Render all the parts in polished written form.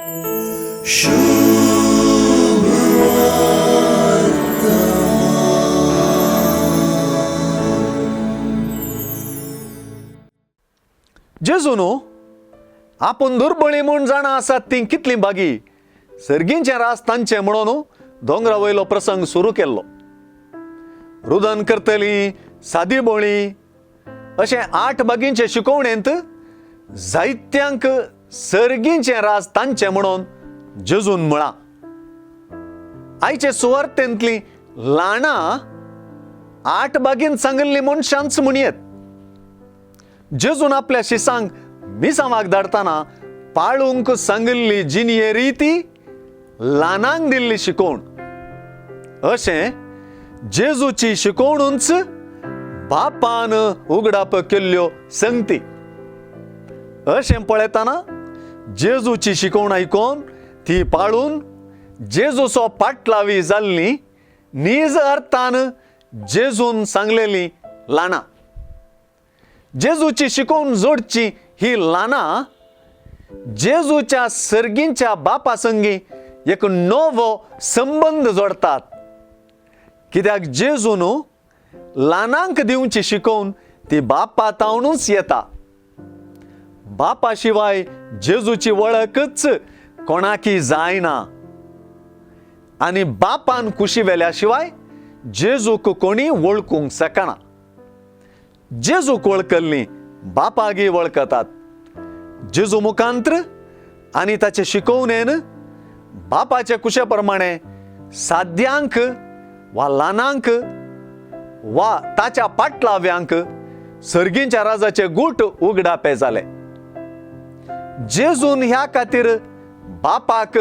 जेजू न्हू आपूण दुर्बळी म्हूण जाणा आसात ती कितली बागी सर्गींचे रास तांचे म्हणून दोंगरा वयलो प्रसंग सुरू केल्लो. रुदन करतली सादी बोळी अशे 8 बागींचे शिकवणेंत जायत्यांक सर्गींचे रास तांचे म्हणून जेजून म्हळां. आयचे सुवार्थेंतली लाणां 8 बागींत सांगिल्ली म्हूण शांच म्हणयेत. जेजून आपल्या शिसांक मिसावाक धाडटाना पाळूंक सांगिल्ली जिनिये रीती ल्हानांक दिल्ली शिकोवण अशें जेजूची शिकोवणूच बापान उगडाप केल्ल्यो संगती. अशें पळयतना जेजूची शिकोवण आयकोन ती पाळून जेजूचो पाटलावी जाल्ली नीज अर्थान जेजून सांगलेली ल्हानां. जेजूची शिकोवण जोडची ही ल्हानां जेजूच्या सर्गींच्या बापा संगी एक नवो संबंध जोडतात. कित्याक जेजून ल्हानांक दिवची शिकोवन ती बापा तावनूच येता. बापा शिवाय जेजूची वळखच कोणाकी जायना आनी बापान कुशी वेल्या शिवाय जेजूक कोणी वळखूंक शकना. जेजूक वळखल्ली बापागी वळखतात. जेजू मुखांत्र आनी ताचे शिकोवणेन बापाचे कुशे प्रमाणे साद्यांक वा ल्हानांक वा ताच्या पाटलाव्यांक सर्गींच्या राजाचे गूट उगडापे जाले. जेजून ह्या खातीर बापाक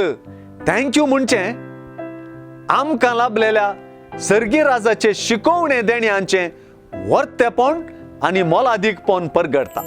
थँक्यू म्हणचे आमकां लाभलेल्या सर्गी राजाचे शिकोवणे देण्यांचे वर्तेपण आनी मोलादीकपण परगडता.